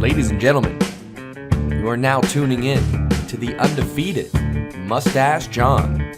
Ladies and gentlemen, you are now tuning in to the undefeated Moustache John.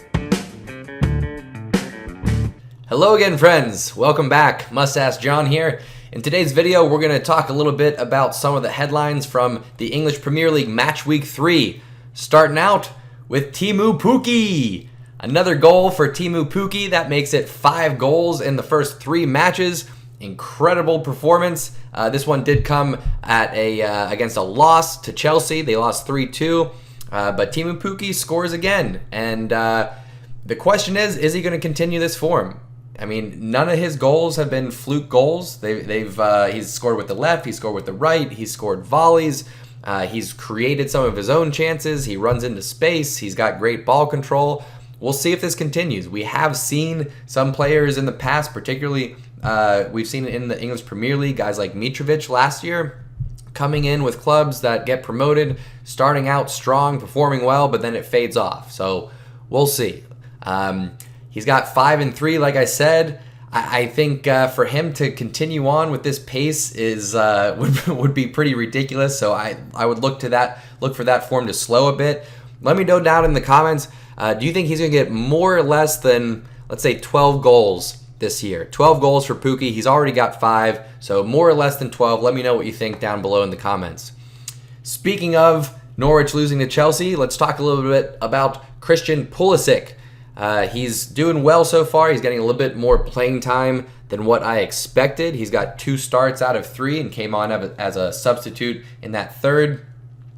Hello again, friends. Welcome back. Moustache John here. In today's video, we're going to talk a little bit about some of the headlines from the English Premier League Match Week 3. Starting out with Teemu Pukki. Another goal for Teemu Pukki. That makes it 5 goals in the first 3 matches. Incredible performance. This one did come at against a loss to Chelsea. They lost 3-2. But Teemu Pukki scores again. And the question is he going to continue this form? I mean, none of his goals have been fluke goals. He's scored with the left, he's scored with the right, he's scored volleys, he's created some of his own chances, he runs into space, he's got great ball control. We'll see if this continues. We have seen some players in the past, particularly we've seen it in the English Premier League, guys like Mitrovic last year, coming in with clubs that get promoted, starting out strong, performing well, but then it fades off. So we'll see. He's got 5 and 3, like I said. I think for him to continue on with this pace is would be pretty ridiculous. So I would look for that form to slow a bit. Let me know down in the comments. Do you think he's going to get more or less than, let's say, 12 goals this year? 12 goals for Pukki. He's already got 5, so more or less than 12. Let me know what you think down below in the comments. Speaking of Norwich losing to Chelsea, let's talk a little bit about Christian Pulisic. He's doing well so far. He's getting a little bit more playing time than what I expected. He's got 2 starts out of 3 and came on as a substitute in that third.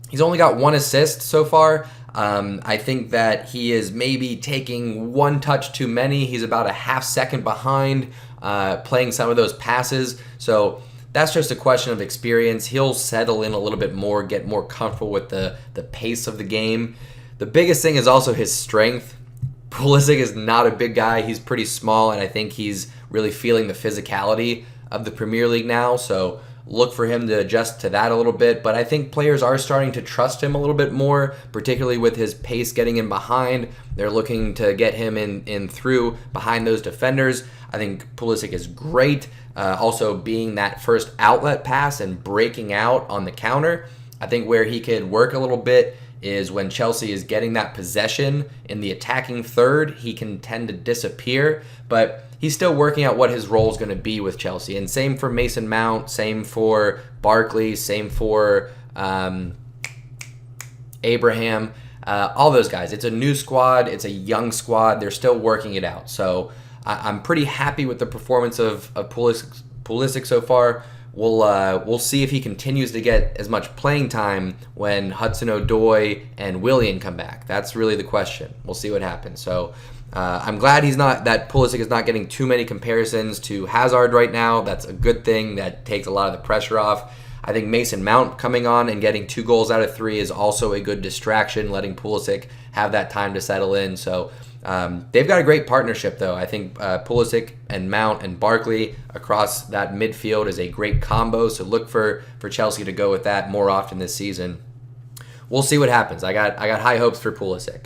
He's only got 1 assist so far. I think that he is maybe taking 1 touch too many. He's about a half second behind playing some of those passes. So that's just a question of experience. He'll settle in a little bit more, get more comfortable with the pace of the game. The biggest thing is also his strength. Pulisic is not a big guy. He's pretty small, and I think he's really feeling the physicality of the Premier League now. So look for him to adjust to that a little bit. But I think players are starting to trust him a little bit more, particularly with his pace getting in behind. They're looking to get him in through behind those defenders. I think Pulisic is great. Also being that first outlet pass and breaking out on the counter. I think where he could work a little bit is when Chelsea is getting that possession in the attacking third, he can tend to disappear, but he's still working out what his role is going to be with Chelsea. And same for Mason Mount, same for Barkley, same for Abraham, all those guys. It's a new squad. It's a young squad. They're still working it out. So I'm pretty happy with the performance of Pulisic so far. We'll see if he continues to get as much playing time when Hudson-Odoi and Willian come back. That's really the question. We'll see what happens. So I'm glad that Pulisic is not getting too many comparisons to Hazard right now. That's a good thing. That takes a lot of the pressure off. I think Mason Mount coming on and getting 2 goals out of 3 is also a good distraction, letting Pulisic have that time to settle in. So they've got a great partnership, though. I think Pulisic and Mount and Barkley across that midfield is a great combo. So look for Chelsea to go with that more often this season. We'll see what happens. I got high hopes for Pulisic.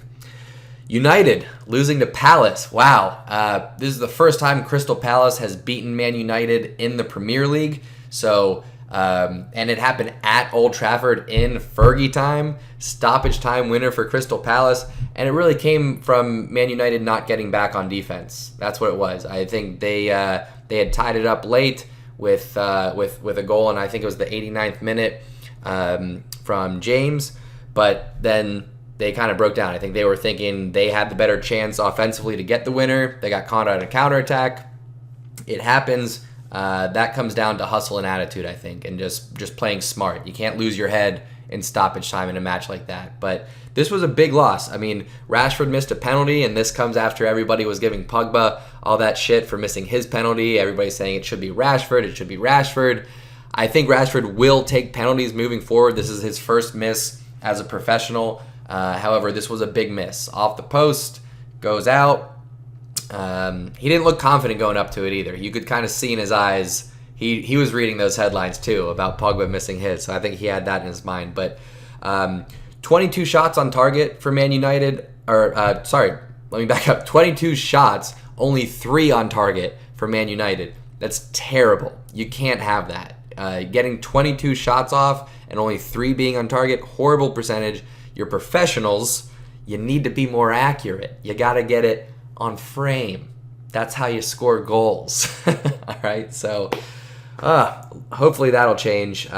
United losing to Palace. Wow, this is the first time Crystal Palace has beaten Man United in the Premier League. So and it happened at Old Trafford in Fergie time, stoppage time winner for Crystal Palace, and it really came from Man United not getting back on defense. That's what it was. I think they had tied it up late with a goal, and I think it was the 89th minute from James, but then they kind of broke down. I think they were thinking they had the better chance offensively to get the winner. They got caught on a counterattack. It happens. That comes down to hustle and attitude, I think, and just playing smart. You can't lose your head in stoppage time in a match like that. But this was a big loss. I mean, Rashford missed a penalty, and this comes after everybody was giving Pogba all that shit for missing his penalty. Everybody's saying it should be Rashford. It should be Rashford. I think Rashford will take penalties moving forward. This is his first miss as a professional. However, this was a big miss. Off the post, goes out. He didn't look confident going up to it either. You could kind of see in his eyes, he was reading those headlines too about Pogba missing his, so I think he had that in his mind. But 22 shots on target for Man United, let me back up. 22 shots, only 3 on target for Man United. That's terrible. You can't have that. Getting 22 shots off and only 3 being on target, horrible percentage. You're professionals. You need to be more accurate. You got to get it on frame. That's how you score goals. All right, so hopefully that'll change.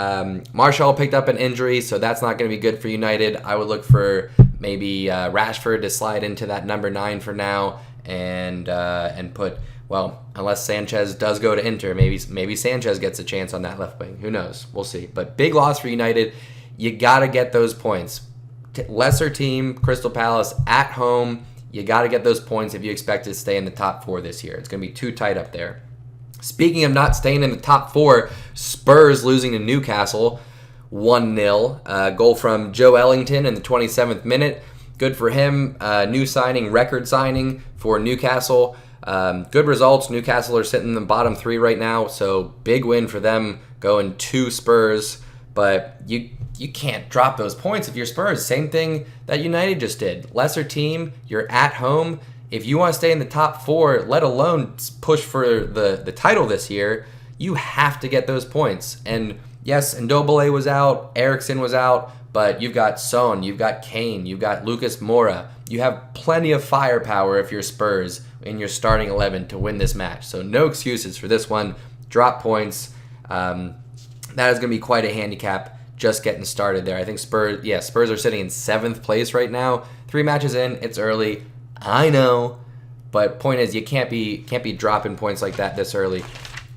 Martial picked up an injury, so that's not going to be good for United. I would look for maybe Rashford to slide into that number 9 for now, and put, well, unless Sanchez does go to Inter, maybe Sanchez gets a chance on that left wing. Who knows? We'll see. But big loss for United. You got to get those points. Lesser team, Crystal Palace at home. You got to get those points if you expect to stay in the top 4 this year. It's going to be too tight up there. Speaking of not staying in the top 4, Spurs losing to Newcastle 1-0. Goal from Joe Ellington in the 27th minute. Good for him. New signing, record signing for Newcastle. Good results. Newcastle are sitting in the bottom 3 right now, so big win for them going to Spurs. But you can't drop those points if you're Spurs. Same thing that United just did. Lesser team, you're at home. If you want to stay in the top 4, let alone push for the title this year, you have to get those points. And yes, Ndombele was out, Eriksen was out, but you've got Son, you've got Kane, you've got Lucas Moura. You have plenty of firepower if you're Spurs in your starting 11 to win this match. So no excuses for this one. Drop points. That is going to be quite a handicap just getting started there. I think Spurs are sitting in 7th place right now. 3 matches in, it's early. I know, but point is you can't be dropping points like that this early.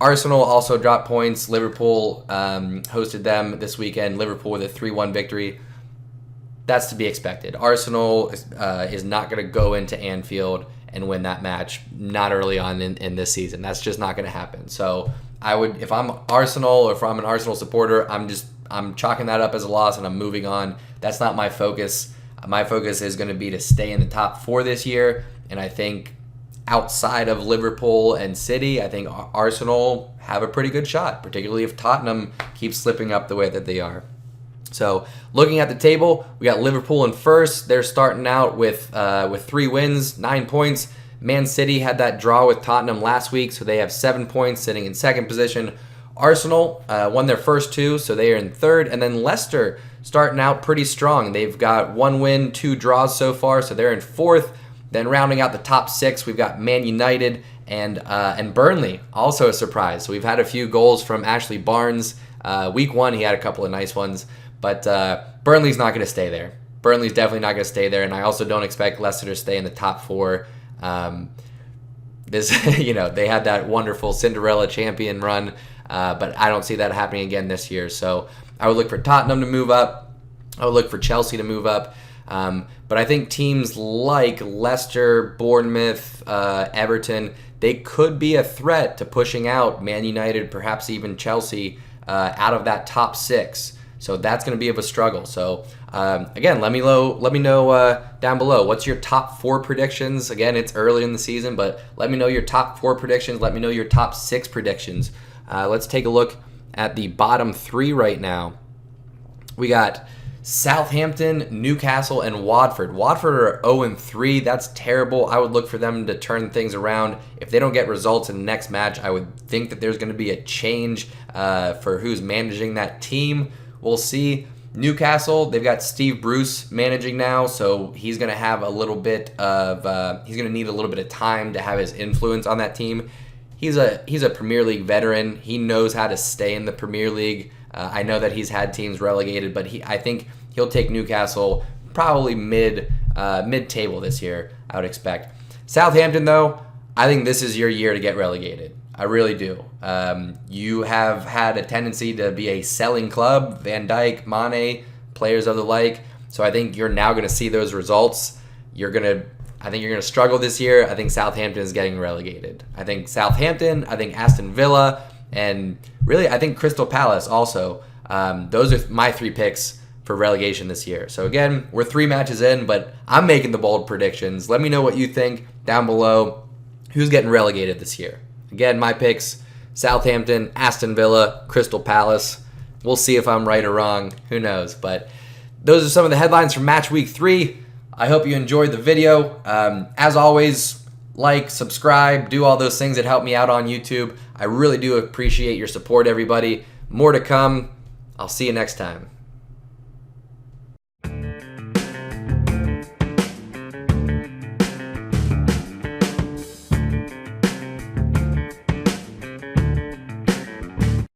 Arsenal also dropped points. Liverpool hosted them this weekend. Liverpool with a 3-1 victory. That's to be expected. Arsenal is not going to go into Anfield and win that match, not early on in this season. That's just not going to happen. So I would, if I'm Arsenal or if I'm an Arsenal supporter, I'm chalking that up as a loss and I'm moving on. That's not my focus. My focus is going to be to stay in the top 4 this year, and I think outside of Liverpool and City, I think Arsenal have a pretty good shot, particularly if Tottenham keeps slipping up the way that they are. So looking at the table, we got Liverpool in first. They're starting out with 3 wins, 9 points. Man City had that draw with Tottenham last week, so they have 7 points, sitting in 2nd position. Arsenal won their first 2, so they are in 3rd. And then Leicester starting out pretty strong. They've got 1 win, 2 draws so far, so they're in 4th. Then rounding out the top 6, we've got Man United and Burnley, also a surprise. So we've had a few goals from Ashley Barnes. Week 1, he had a couple of nice ones, but Burnley's not going to stay there. Burnley's definitely not going to stay there, and I also don't expect Leicester to stay in the top 4. They had that wonderful Cinderella champion run, but I don't see that happening again this year. So I would look for Tottenham to move up. I would look for Chelsea to move up. But I think teams like Leicester, Bournemouth, Everton, they could be a threat to pushing out Man United, perhaps even Chelsea, out of that top 6. So that's going to be of a struggle. So again, let me know down below. What's your top 4 predictions? Again, it's early in the season, but let me know your top 4 predictions. Let me know your top 6 predictions. Let's take a look at the bottom 3 right now. We got Southampton, Newcastle, and Watford. Watford are 0-3. That's terrible. I would look for them to turn things around. If they don't get results in the next match, I would think that there's going to be a change for who's managing that team. We'll see. Newcastle, they've got Steve Bruce managing now, so he's going to have a little bit of he's going to need a little bit of time to have his influence on that team. He's a Premier League veteran. He knows how to stay in the Premier League. I know that he's had teams relegated, but I think he'll take Newcastle probably mid-table this year, I would expect. Southampton, though, I think this is your year to get relegated. I really do. You have had a tendency to be a selling club, Van Dijk, Mane, players of the like. So I think you're now going to see those results. I think you're going to struggle this year. I think Southampton is getting relegated. I think Southampton, I think Aston Villa, and really I think Crystal Palace also. Those are my 3 picks for relegation this year. So again, we're 3 matches in, but I'm making the bold predictions. Let me know what you think down below. Who's getting relegated this year? Again, my picks, Southampton, Aston Villa, Crystal Palace. We'll see if I'm right or wrong. Who knows? But those are some of the headlines from match week 3. I hope you enjoyed the video. As always, like, subscribe, do all those things that help me out on YouTube. I really do appreciate your support, everybody. More to come. I'll see you next time.